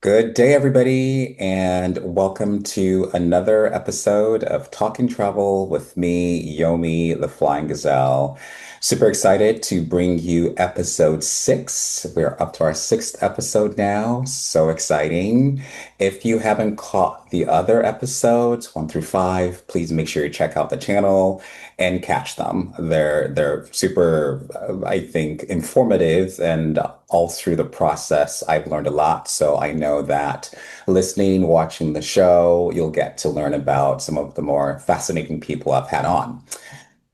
Good day, everybody, and welcome to another episode of Talking Travel with me, Yomi, the Flying Gazelle. Super excited to bring you episode six. We're up to our sixth episode now. So exciting. If you haven't caught the other episodes, one through five, please make sure you check out the channel and catch them. They're super, I think, informative, and all through the process, I've learned a lot. So I know that listening, watching the show, you'll get to learn about some of the more fascinating people I've had on.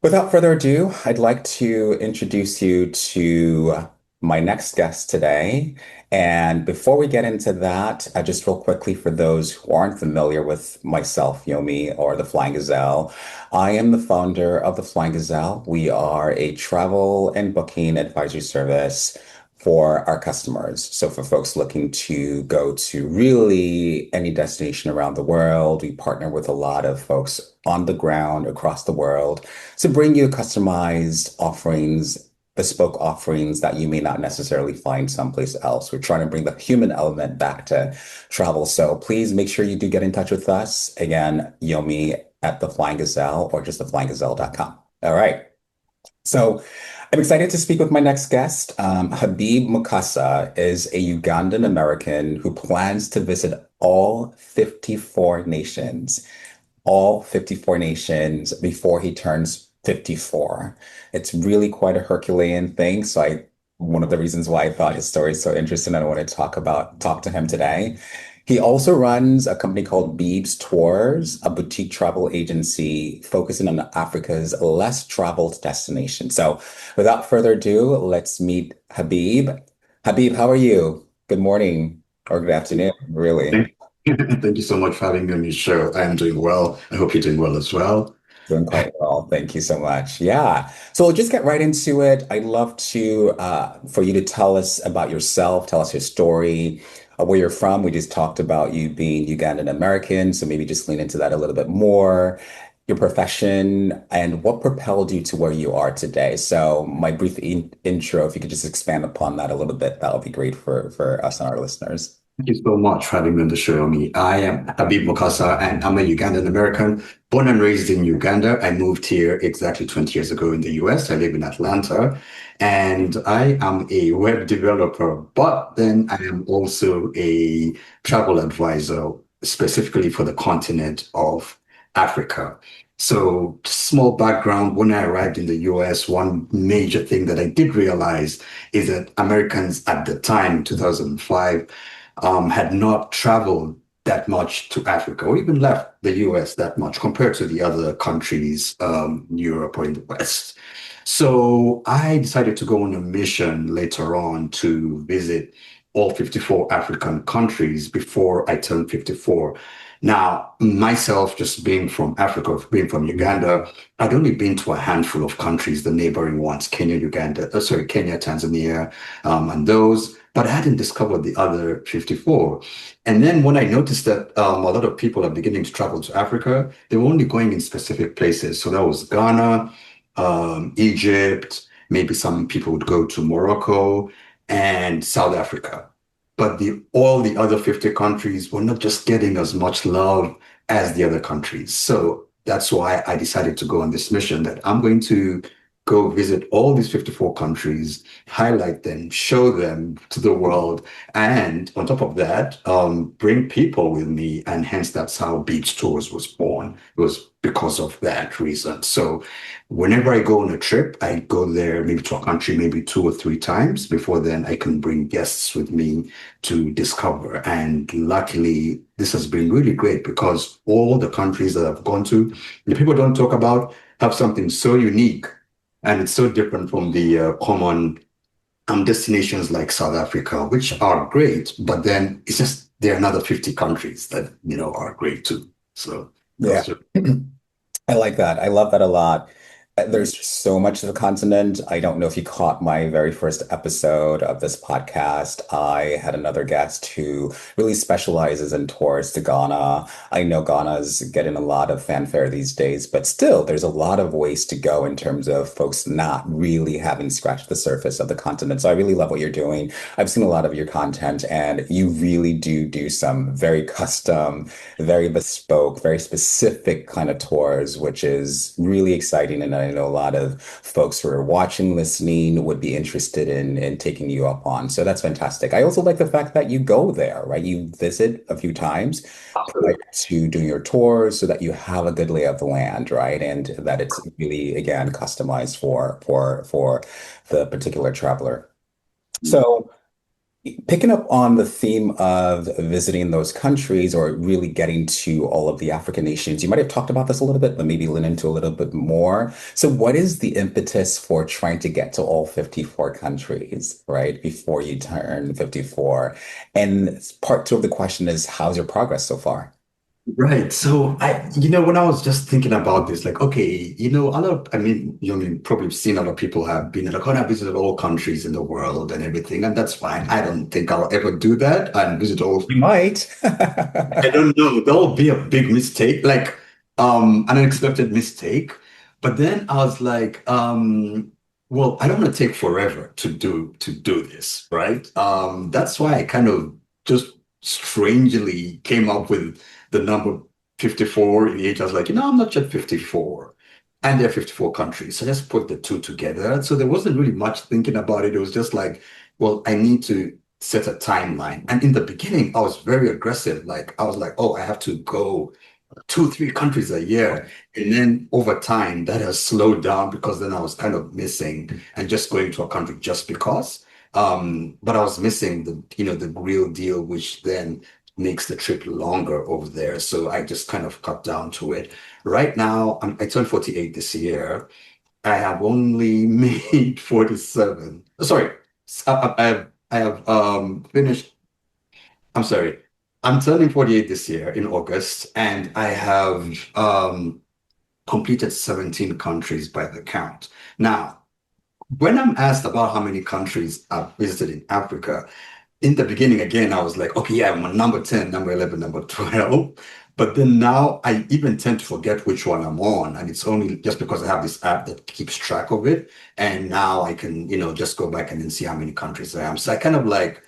Without further ado, I'd like to introduce you to my next guest today. And before we get into that, just real quickly, for those who aren't familiar with myself, Yomi, or the Flying Gazelle, I am the founder of the Flying Gazelle. We are a travel and booking advisory service for our customers. So for folks looking to go to really any destination around the world, we partner with a lot of folks on the ground across the world to bring you customized offerings, bespoke offerings that you may not necessarily find someplace else. We're trying to bring the human element back to travel. So please make sure you do get in touch with us. Again, Yomi at the Flying Gazelle or just theflyinggazelle.com. All right. So I'm excited to speak with my next guest. Habeeb Mukasa is a Ugandan American who plans to visit all 54 nations before he turns 54. It's really quite a Herculean thing. One of the reasons why I thought his story is so interesting and I want to talk to him today. He also runs a company called Beebs Tours, a boutique travel agency focusing on Africa's less traveled destinations. So without further ado, let's meet Habib. Habib, how are you? Good morning or good afternoon, really. Thank thank you so much for having me on your show. I am doing well. I hope you're doing well as well. Doing quite well. Thank you so much. Yeah. So we'll just get right into it. I'd love to for you to tell us about yourself, tell us your story, where you're from. We just talked about you being Ugandan American, so maybe just lean into that a little bit more, your profession, and what propelled you to where you are today. So my brief intro, if you could just expand upon that a little bit, that would be great for us and our listeners. Thank you so much for having me on the show. I am Habeeb Mukasa, and I'm a Ugandan American, born and raised in Uganda. I moved here exactly 20 years ago in the US. I live in Atlanta, and I am a web developer, but then I am also a travel advisor, specifically for the continent of Africa. So, small background, when I arrived in the US, one major thing that I did realize is that Americans at the time, 2005, had not traveled that much to Africa or even left the US that much compared to the other countries, in Europe or in the West. So I decided to go on a mission later on to visit all 54 African countries before I turned 54. Now, myself, just being from Africa, being from Uganda, I'd only been to a handful of countries, the neighboring ones, Kenya, Kenya, Tanzania, and those, but I hadn't discovered the other 54. And then when I noticed that a lot of people are beginning to travel to Africa, they were only going in specific places. So that was Ghana, Egypt, maybe some people would go to Morocco and South Africa. But all the other 50 countries were not just getting as much love as the other countries. So that's why I decided to go on this mission that I'm going to go visit all these 54 countries, highlight them, show them to the world, and on top of that, bring people with me. And hence, that's how Beebs Tours was born. It was because of that reason. So whenever I go on a trip, I go there maybe to a country, maybe two or three times. Before then, I can bring guests with me to discover. And luckily, this has been really great because all the countries that I've gone to, the people don't talk about, have something so unique and it's so different from the common destinations like South Africa, which are great, but then it's just there are another 50 countries that, are great too. So Yeah. that's just I like that. I love that a lot. There's just so much to the continent. I don't know if you caught my very first episode of this podcast. I had another guest who really specializes in tours to Ghana. I know Ghana's getting a lot of fanfare these days, but still, there's a lot of ways to go in terms of folks not really having scratched the surface of the continent. So I really love what you're doing. I've seen a lot of your content, and you really do some very custom, very bespoke, very specific kind of tours, which is really exciting. And I know a lot of folks who are watching, listening would be interested in taking you up on. So that's fantastic. I also like the fact that you go there, right? You visit a few times prior to doing your tours so that you have a good lay of the land, right? And that it's really, again, customized for the particular traveler. So picking up on the theme of visiting those countries or really getting to all of the African nations, you might have talked about this a little bit, but maybe lean into a little bit more. So, what is the impetus for trying to get to all 54 countries, right, before you turn 54? And part two of the question is, how's your progress so far? Right. So when I was just thinking about this, like, okay, I mean, probably seen a lot of people have been like, oh, I visited all countries in the world and everything, and that's fine. I don't think I'll ever do that and visit all. You might. I don't know. That would be a big mistake, like an unexpected mistake. But then I was like, well, I don't want to take forever to do this, right? That's why I kind of just strangely came up with the number 54 in age. I was like, I'm not yet 54. And there are 54 countries. So let's put the two together. So there wasn't really much thinking about it. It was just like, well, I need to set a timeline. And in the beginning, I was very aggressive. Like I was like, oh, I have to go two, three countries a year. And then over time, that has slowed down because then I was kind of missing and just going to a country just because. But I was missing the real deal, which then makes the trip longer over there. So I just kind of cut down to it. Right now, I turned 48 this year. I have only made 47. Sorry, I have finished. I'm sorry. I'm turning 48 this year in August, and I have completed 17 countries by the count. Now, when I'm asked about how many countries I've visited in Africa, in the beginning, again, I was like, okay, yeah, I'm on number 10, number 11, number 12. But then now I even tend to forget which one I'm on. And it's only just because I have this app that keeps track of it. And now I can, just go back and then see how many countries I am. So I kind of like,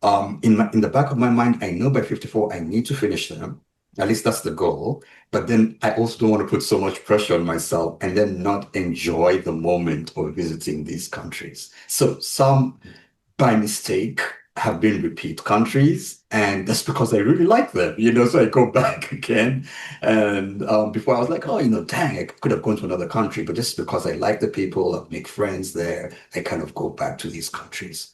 in the back of my mind, I know by 54 I need to finish them. At least that's the goal. But then I also don't want to put so much pressure on myself and then not enjoy the moment of visiting these countries. So some by mistake have been repeat countries, and that's because I really like them, so I go back again. And before I was like, oh, dang, I could have gone to another country, but just because I like the people, I make friends there, I kind of go back to these countries.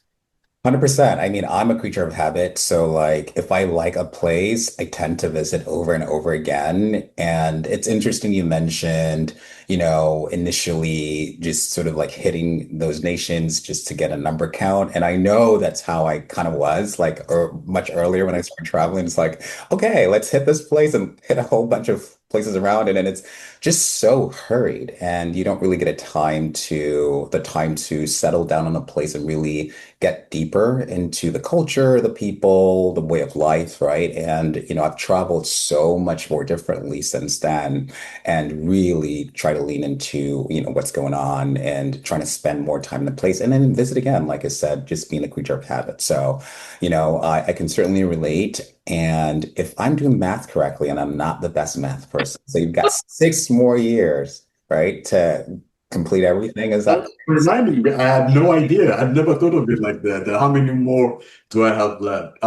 100%. I mean, I'm a creature of habit. So, like, if I like a place, I tend to visit over and over again. And it's interesting you mentioned, initially just sort of like hitting those nations just to get a number count. And I know that's how I kind of was like much earlier when I started traveling. It's like, okay, let's hit this place and hit a whole bunch of places around. And then it's just so hurried. And you don't really get the time to settle down on a place and really get deeper into the culture, the people, the way of life, right? And, I've traveled so much more differently since then and really try to lean into, what's going on and trying to spend more time in the place and then visit again, like I said, just being a creature of habit. So, I can certainly relate. And if I'm doing math correctly, and I'm not the best math person, so you've got 6 more years, right, to complete everything. Is that correct? Reminding me, I had no idea. I've never thought of it like that. How many more do I have left?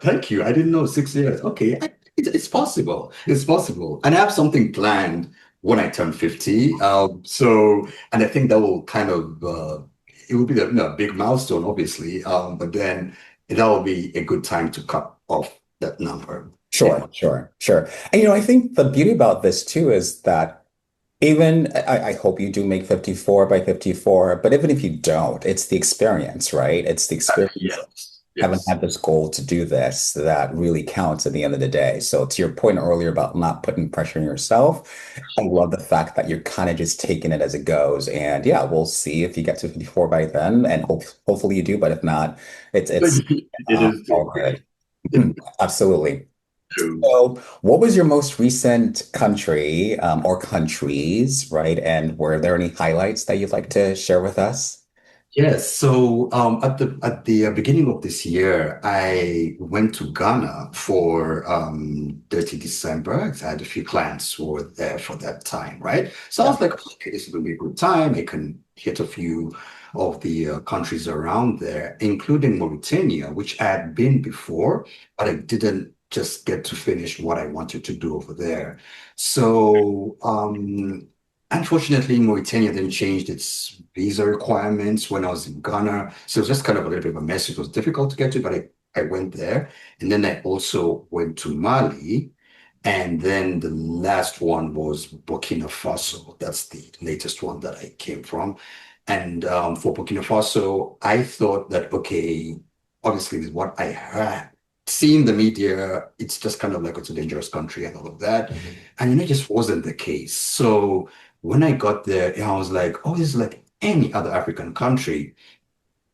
Thank you. I didn't know 6 years. Okay, it's possible. It's possible. And I have something planned when I turn 50. And I think that will kind of, it will be a big milestone, obviously. But then that will be a good time to cut off that number. Yeah. Sure, sure, sure. And I think the beauty about this too is that even I hope you do make 54 by 54, but even if you don't, it's the experience, right? It's the experience Yes. haven't Yes. had this goal to do this that really counts at the end of the day. So to your point earlier about not putting pressure on yourself, I love the fact that you're kind of just taking it as it goes. And yeah, we'll see if you get to 54 by then, and hopefully you do. But if not, it's It is all too. good. It's Absolutely. true. So, what was your most recent country or countries, right? And were there any highlights that you'd like to share with us? Yes, so at the beginning of this year, I went to Ghana for 30 December. I had a few clients who were there for that time, right? So I Yeah. was like, okay, this is going to be a good time. I can hit a few of the countries around there, including Mauritania, which I had been before, but I didn't just get to finish what I wanted to do over there. So unfortunately, Mauritania then changed its visa requirements when I was in Ghana. So it was just kind of a little bit of a mess. It was difficult to get to, but I went there. And then I also went to Mali. And then the last one was Burkina Faso. That's the latest one that I came from. And for Burkina Faso, I thought that, okay, obviously, with what I had seen in the media, it's just kind of like it's a dangerous country and all of that. And it just wasn't the case. So when I got there, I was like, oh, this is like any other African country.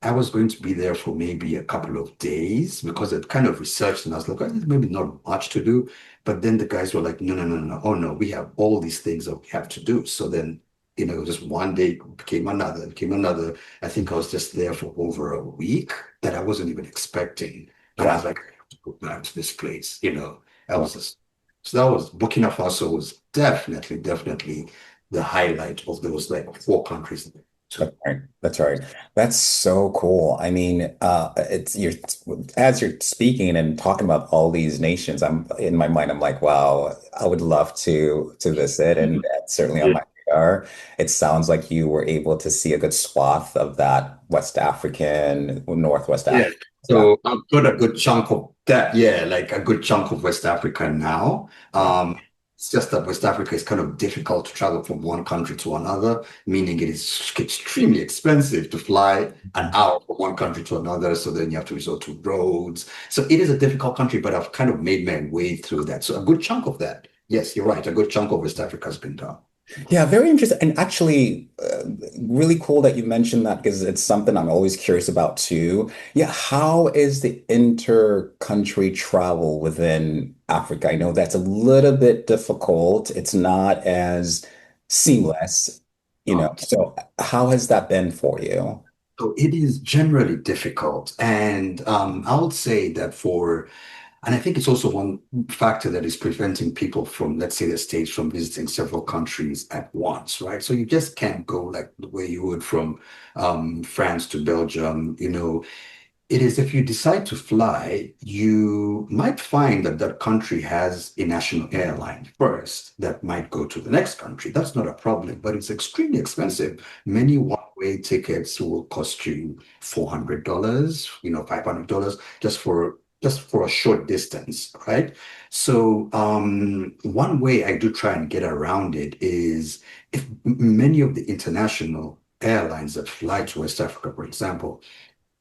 I was going to be there for maybe a couple of days because I'd kind of researched and I was like, oh, there's maybe not much to do. But then the guys were like, no, no, no, no, no. Oh, no, we have all these things that we have to do. So then, just one day became another, became another. I think I was just there for over a week that I wasn't even expecting. And I was Wow. like, I have to go back to this place. I Wow. was just, so that was Burkina Faso was definitely the highlight of those like four countries. That's right. That's right. That's so cool. I mean, it's you're as you're speaking and talking about all these nations, I'm in my mind, I'm like, wow, I would love to visit, and that's certainly on my radar. It sounds like you were able to see a good swath of that West African, Northwest Yeah. Africa. Yeah. So I've got a good chunk of that. Yeah, like a good chunk of West Africa now. Yeah. It's just that West Africa is kind of difficult to travel from one country to another, meaning it is extremely expensive to fly an hour from one country to another. So then you have to resort to roads. So it is a difficult country, but I've kind of made my way through that. So a good chunk of that. Yes, you're right. A good chunk of West Africa has been done. Yeah, very interesting. And actually, really cool that you mentioned that because it's something I'm always curious about too. Yeah, how is the inter-country travel within Africa? I know that's a little bit difficult. It's not as seamless, Um, So how has that been for you? so it is generally difficult. And I would say that and I think it's also one factor that is preventing people from, let's say, the States from visiting several countries at once, right? So you just can't go like the way you would from France to Belgium. It is if you decide to fly, you might find that that country has a national airline first that might go to the next country. That's not a problem, but it's extremely expensive. Many one-way tickets will cost you $400, $500 just for a short distance, right? So one way I do try and get around it is if many of the international airlines that fly to West Africa, for example,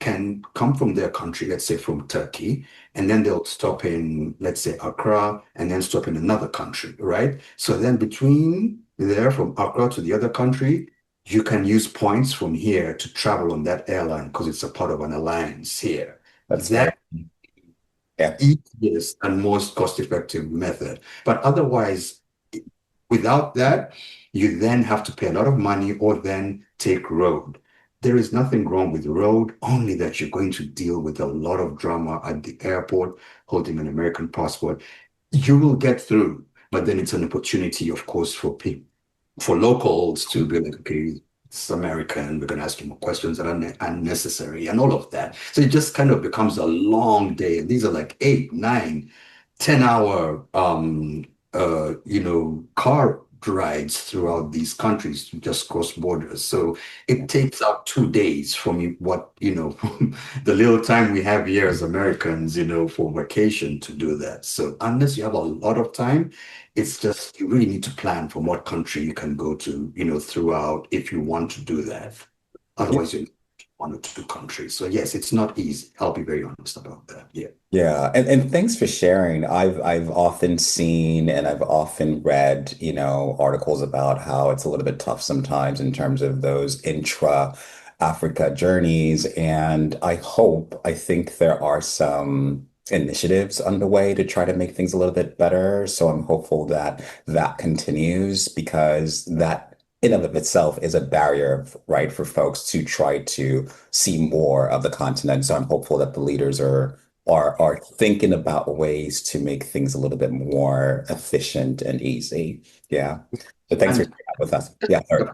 can come from their country, let's say from Turkey, and then they'll stop in, let's say, Accra, and then stop in another country, right? So then between there, from Accra to the other country, you can use points from here to travel on that airline because it's a part of an alliance here. That's very, That yeah. easiest and most cost-effective method. But otherwise, without that, you then have to pay a lot of money or then take road. There is nothing wrong with road, only that you're going to deal with a lot of drama at the airport holding an American passport. You will get through, but then it's an opportunity, of course, for people, for locals to be like, okay, it's American, we're going to ask you more questions that are unnecessary and all of that. So it just kind of becomes a long day. And these are like 8, 9, 10-hour car rides throughout these countries to just cross borders. So it takes out 2 days from what, the little time we have here as Americans, for vacation to do that. So unless you have a lot of time, it's just you really need to plan from what country you can go to, throughout if you want to do that. Otherwise, you. one or two countries. So yes, it's not easy. I'll be very honest about that. Yeah. Yeah, and thanks for sharing. I've often seen and I've often read, articles about how it's a little bit tough sometimes in terms of those intra-Africa journeys. And I think there are some initiatives underway to try to make things a little bit better. So I'm hopeful that that continues because that in and of itself is a barrier, right, for folks to try to see more of the continent. So I'm hopeful that the leaders are thinking about ways to make things a little bit more efficient and easy. Yeah. So thanks for And sharing that with us. Yeah, sorry.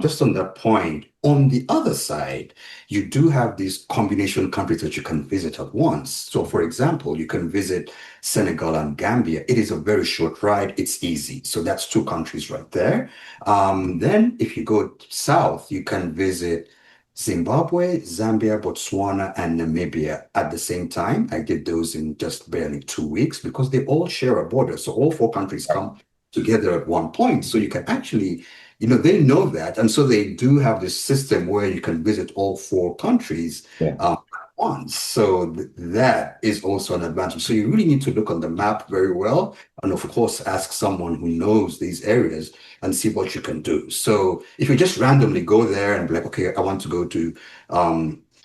just on that point, on the other side, you do have these combination countries that you can visit at once. So, for example, you can visit Senegal and Gambia. It is a very short ride. It's easy. So that's two countries right there. Then, if you go south, you can visit Zimbabwe, Zambia, Botswana, and Namibia at the same time. I did those in just barely 2 weeks because they all share a border. So all four countries come together at one point. So you can actually they know that. And so they do have this system where you can visit all four countries Yeah. at once. So that is also an advantage. So you really need to look on the map very well. And of course, ask someone who knows these areas and see what you can do. So if you just randomly go there and be like, okay, I want to go to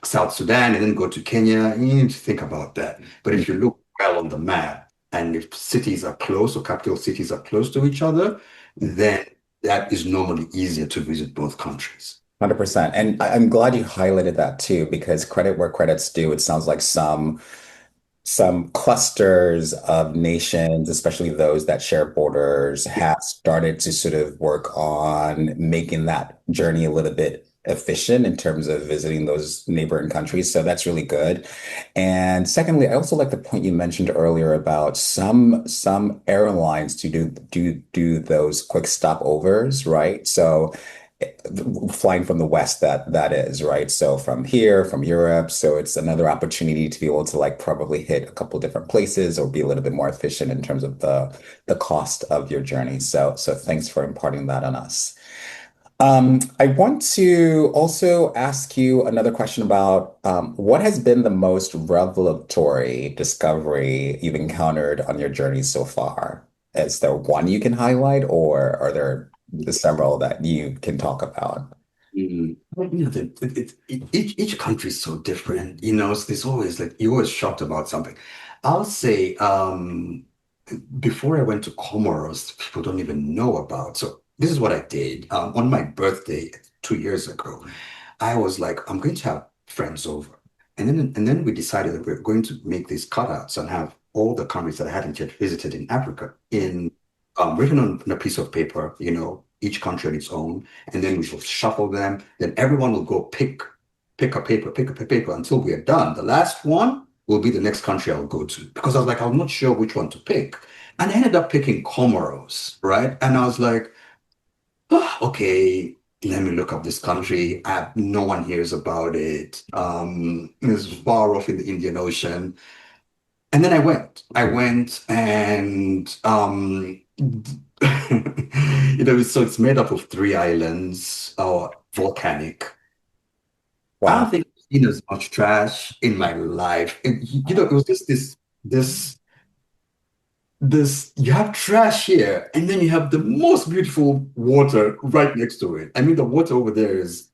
South Sudan and then go to Kenya, you need to think about that. But if you look well on the map and if cities are close or capital cities are close to each other, then that is normally easier to visit both countries. 100%. And I'm glad you highlighted that too, because credit where credit's due, it sounds like some clusters of nations, especially those that share borders, have started to sort of work on making that journey a little bit efficient in terms of visiting those neighboring countries. So that's really good. And secondly, I also like the point you mentioned earlier about some airlines to do those quick stopovers, right? So flying from the West, that is, right? So from here, from Europe, so it's another opportunity to be able to like probably hit a couple different places or be a little bit more efficient in terms of the cost of your journey. So thanks for imparting that on us. I want to also ask you another question about what has been the most revelatory discovery you've encountered on your journey so far? Is there one you can highlight, or are there several that you can talk about? Well, each country is so different. So there's always like you're always shocked about something. I'll say before I went to Comoros, people don't even know about. So this is what I did. On my birthday 2 years ago, I was like, I'm going to have friends over. And then we decided that we're going to make these cutouts and have all the countries that I hadn't yet visited in Africa in written on a piece of paper, each country on its own, and then we will shuffle them. Then everyone will go pick a paper until we are done. The last one will be the next country I'll go to because I was like, I'm not sure which one to pick. And I ended up picking Comoros, right? And I was like, okay, let me look up this country. No one hears about it. It's far off in the Indian Ocean. And then I went. I went and so it's made up of three islands, volcanic. I don't Wow. think I've seen as much trash in my life. It was just this you have trash here, and then you have the most beautiful water right next to it. I mean, the water over there is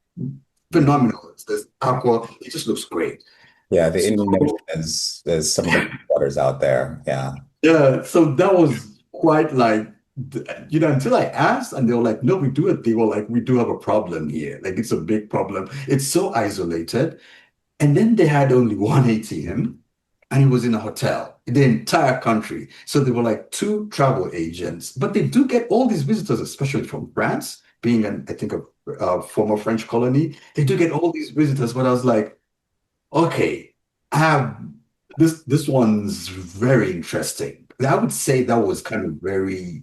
phenomenal. It's this aqua, it just looks great. Yeah, the So Indian Ocean is some of the waters out there. Yeah. yeah, so that was quite like, until I asked, and they were like, no, we do it. They were like, we do have a problem here. Like, it's a big problem. It's so isolated. And then they had only one ATM, and it was in a hotel, the entire country. So they were like two travel agents, but they do get all these visitors, especially from France, being I think, a former French colony. They do get all these visitors, but I was like, okay, I have this one's very interesting. I would say that was kind of very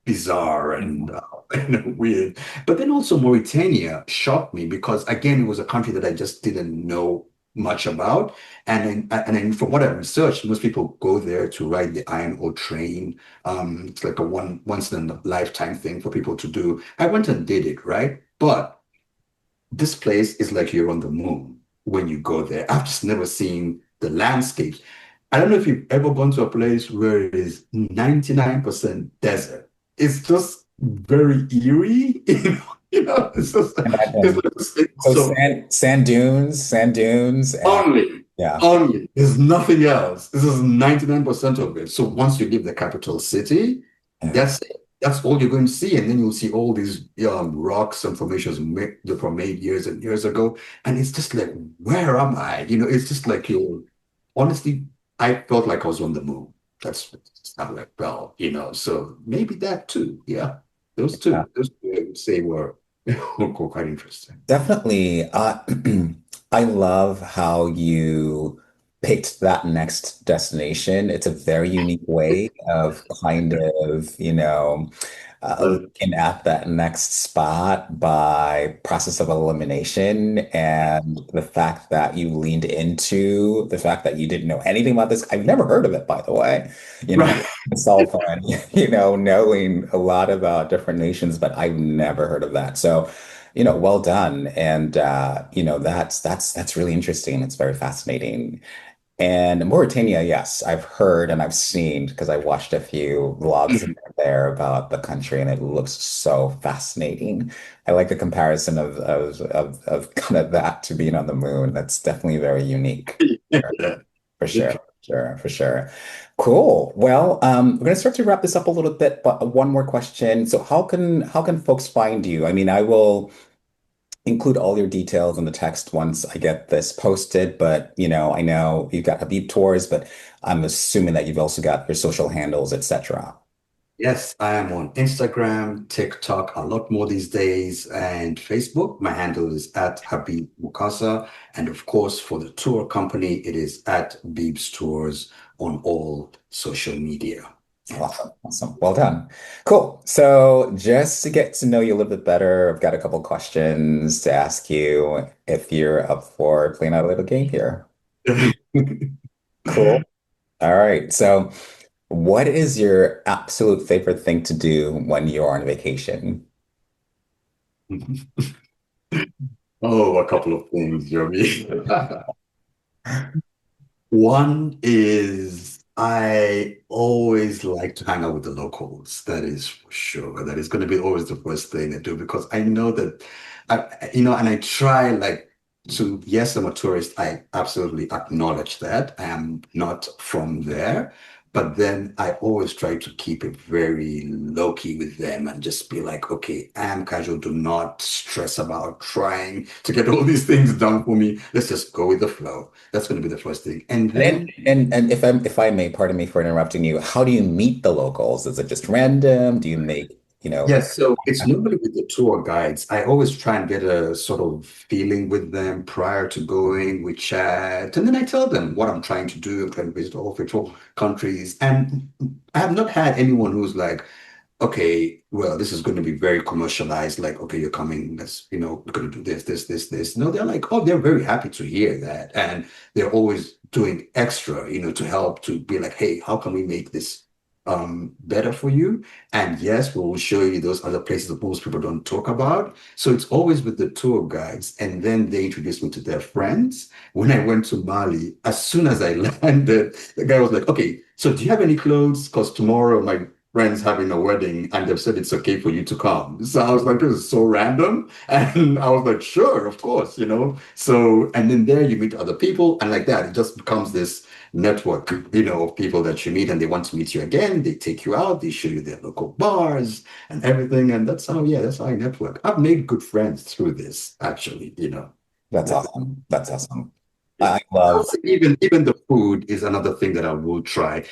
bizarre and, and weird. But then also Mauritania shocked me because again, it was a country that I just didn't know much about. And then from what I researched, most people go there to ride the iron ore train. It's like a once in a lifetime thing for people to do. I went and did it, right? But this place is like you're on the moon when you go there. I've just never seen the landscapes. I don't know if you've ever gone to a place where it is 99% desert. It's just very eerie, it's just it's Imagine. like a state. So So sand dunes, and only, yeah. only. There's nothing else. This is 99% of it. So once you leave the capital city, Yeah. that's it. That's all you're going to see. And then you'll see all these rocks and formations that were made years and years ago. And it's just like, where am I? It's just like honestly, I felt like I was on the moon. That's how I felt. So maybe that too. Yeah. Those Yeah. two, those two I would say were quite interesting. Definitely. I love how you picked that next destination. It's a very unique way of kind of, looking at that next spot by process of elimination, and the fact that you leaned into the fact that you didn't know anything about this. I've never heard of it, by the way. Right. It's all fun, knowing a lot about different nations, but I've never heard of that. So, well done. And that's really interesting. It's very fascinating. And Mauritania, yes, I've heard and I've seen because I watched a few vlogs there about the country, and it looks so fascinating. I like the comparison of kind of that to being on the moon. That's definitely very unique. Yeah. For sure, for sure. Cool. Well, we're gonna start to wrap this up a little bit, but one more question. So how can folks find you? I mean, I will include all your details in the text once I get this posted, but I know you've got Habeeb Tours, but I'm assuming that you've also got your social handles, etc. Yes, I am on Instagram, TikTok, a lot more these days, and Facebook. My handle is at Habeeb Mukasa. And of course, for the tour company, it is at Beebs Tours on all social media. Yeah. Awesome. Awesome. Well done. Cool. So just to get to know you a little bit better, I've got a couple questions to ask you if you're up for playing out a little game here. Cool. All right. So what is your absolute favorite thing to do when you're on vacation? Oh, a couple of things, Jeremy. One is I always like to hang out with the locals. That is for sure. That is going to be always the first thing I do because I know that and I try like yes, I'm a tourist. I absolutely acknowledge that. I am not from there. But then I always try to keep it very low key with them and just be like, okay, I am casual. Do not stress about trying to get all these things done for me. Let's just go with the flow. That's going to be the first thing. And And then, and if I may, pardon me for interrupting you, how do you meet the locals? Is it just random? Do you make, yes, so it's normally with the tour guides. I always try and get a sort of feeling with them prior to going. We chat, and then I tell them what I'm trying to do. I'm trying to visit all 54 countries. And I have not had anyone who's like, okay, well, this is going to be very commercialized. Like, okay, you're coming, we're going to do this. No, they're like, oh, they're very happy to hear that. And they're always doing extra, to help to be like, hey, how can we make this better for you? And yes, we will show you those other places that most people don't talk about. So it's always with the tour guides. And then they introduce me to their friends. When I went to Mali, as soon as I landed, the guy was like, okay, so do you have any clothes? Because tomorrow my friends having a wedding and they've said it's okay for you to come. So I was like, this is so random. And I was like, sure, of course. So, and then there you meet other people and like that, it just becomes this network, of people that you meet and they want to meet you again. They take you out, they show you their local bars and everything. And that's how I network. I've made good friends through this, actually. That's That- awesome. That's awesome. yeah. I I love would say even the food is another thing that I will try.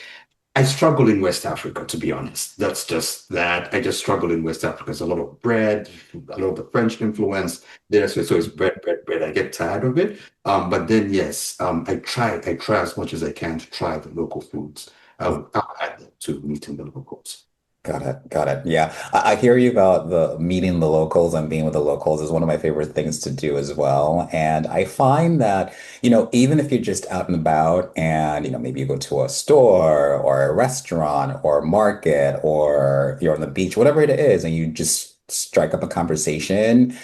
I struggle in West Africa, to be honest. That's just that. I just struggle in West Africa. There's a lot of bread, a lot of the French influence there. So it's bread, bread, bread. I get tired of it. But then yes, I try as much as I can to try the local foods. I'll add that to meeting the locals. Got it. Got it. Yeah. I hear you about the meeting the locals and being with the locals is one of my favorite things to do as well. And I find that, even if you're just out and about and, maybe you go to a store or a restaurant or a market or you're on the beach, whatever it is, and you just strike up a conversation,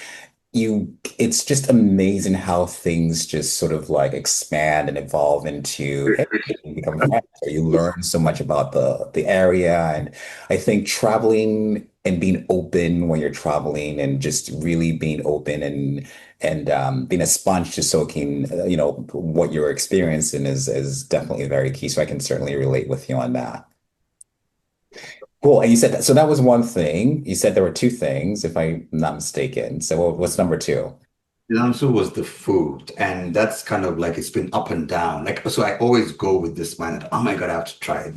it's just amazing how things just sort of like expand and evolve into, hey, you become friends, or you learn so much about the area. And I think traveling and being open when you're traveling and just really being open and being a sponge to soaking, what you're experiencing is definitely very key. So I can certainly relate with you on that. Cool. And you said that, so that was one thing. You said there were two things, if I'm not mistaken. So what's number two? The answer was the food. And that's kind of like it's been up and down. Like, so I always go with this mind that, oh my God, I have to try and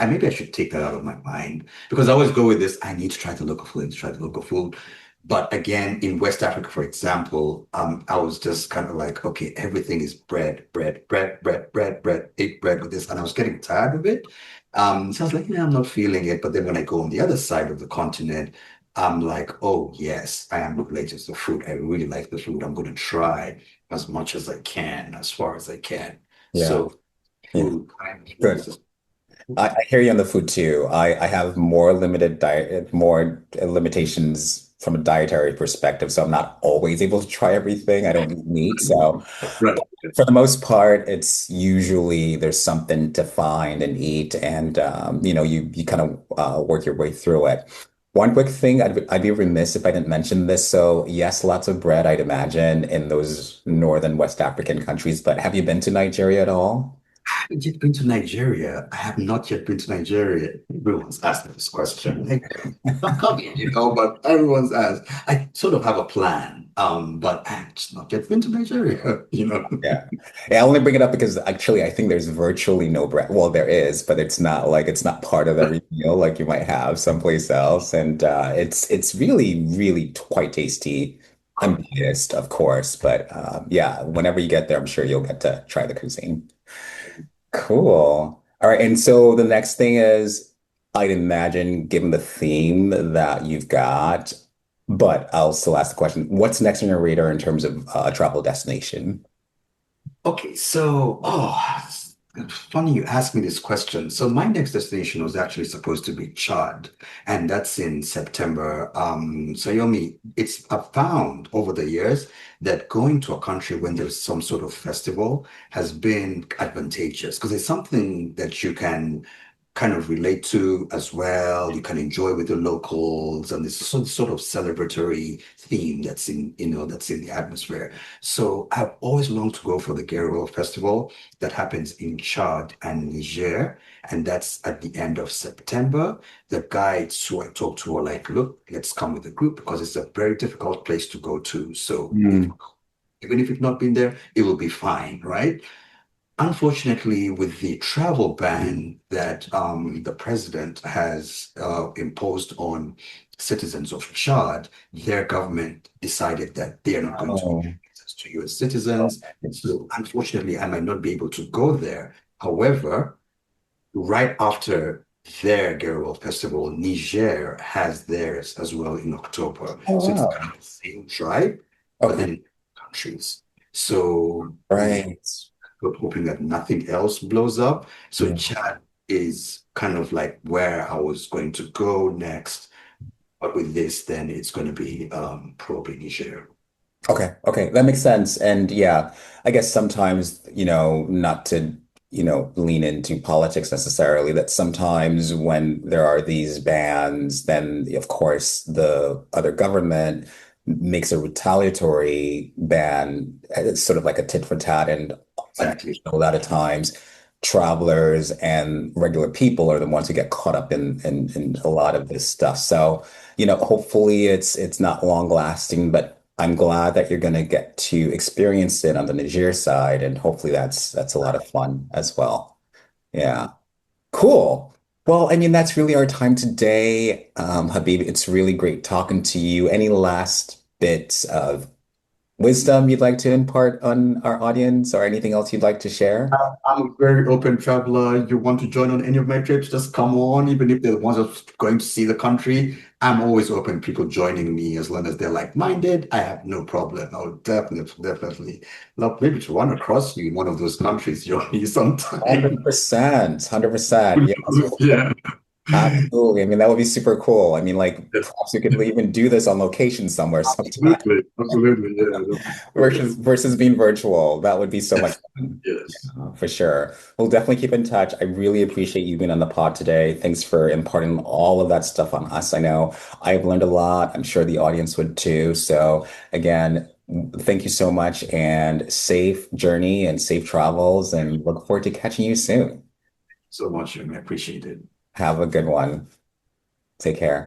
maybe I should take that out of my mind because I always go with this, I need to try the local food, I need to try the local food. But again, in West Africa, for example, I was just kind of like, okay, everything is bread, bread, bread, bread, bread, bread, eat bread with this. And I was getting tired of it. So I was like, yeah, I'm not feeling it. But then when I go on the other side of the continent, I'm like, oh, yes, I am related to food. I really like the food. I'm going to try as much as I can, as far as I can. Yeah. So, Yeah. food, Good. I hear you on the food too. I have more limited diet, more limitations from a dietary perspective. So I'm not always able to try everything. I don't eat meat. So right. for the most part, it's usually there's something to find and eat, and you kind of work your way through it. One quick thing, I'd be remiss if I didn't mention this. So yes, lots of bread, I'd imagine, in those northern West African countries. But have you been to Nigeria at all? Haven't yet been to Nigeria. I have not yet been to Nigeria. Everyone's asked me this question. Like, I'm coming, but everyone's asked. I sort of have a plan, but I've just not yet been to Nigeria. Yeah. Yeah, I only bring it up because actually I think there's virtually no bread. Well, there is, but it's not part of every meal like you might have someplace else. And it's really, really quite tasty. I'm biased, of course, but yeah, whenever you get there, I'm sure you'll get to try the cuisine. Cool. All right, and so the next thing is, I'd imagine, given the theme that you've got, but I'll still ask the question, what's next on your radar in terms of a travel destination? Okay, so, it's funny you asked me this question. So my next destination was actually supposed to be Chad, and that's in September. So Yomi, I've found over the years that going to a country when there's some sort of festival has been advantageous because it's something that you can kind of relate to as well. You can enjoy with the locals, and there's some sort of celebratory theme that's in the atmosphere. So I've always longed to go for the Gero Festival that happens in Chad and Niger, and that's at the end of September. The guides who I talked to are like, look, let's come with a group because it's a very difficult place to go to. So Mm. even if you've not been there, it will be fine, right? Unfortunately, with the travel ban that the president has imposed on citizens of Chad, their government decided that they are not going to issue Oh, visas to US citizens. So, unfortunately, I might not be able to go there. However, right after their Gero Festival, Niger has theirs as well in October. oh So, it's kind wow. of the same tribe, but Okay. then in countries. So, Right. but hoping that nothing else blows up. So Yeah. Chad is kind of like where I was going to go next. But with this, then it's going to be probably Niger. Okay. Okay. That makes sense. And yeah, I guess sometimes, not to, lean into politics necessarily, that sometimes when there are these bans, then of course the other government makes a retaliatory ban. It's sort of like a tit for tat. And Exactly. a lot of times travelers and regular people are the ones who get caught up in a lot of this stuff. So, hopefully it's not long lasting, but I'm glad that you're gonna get to experience it on the Niger side, and hopefully that's a lot of fun as well. Yeah. Cool. Well, I mean, that's really our time today. Habib, it's really great talking to you. Any last bits of wisdom you'd like to impart on our audience or anything else you'd like to share? I'm a very open traveler. You want to join on any of my trips, just come on. Even if they're the ones that's going to see the country, I'm always open. People joining me as long as they're like-minded, I have no problem. I would definitely love maybe to run across you in one of those countries, Johnny, sometime. 100%, 100%. Yes. Yeah. Absolutely. I mean, that would be super cool. I mean, like perhaps we could even do this on location somewhere sometime Absolutely, absolutely, yeah, that'd be brilliant. versus being virtual. That would be so much Yes, fun. yes. For sure. We'll definitely keep in touch. I really appreciate you being on the pod today. Thanks for imparting all of that stuff on us. I know I've learned a lot. I'm sure the audience would too. So again, thank you so much and safe journey and safe travels and look forward to catching you soon. So much, I appreciate it. Have a good one. Take care.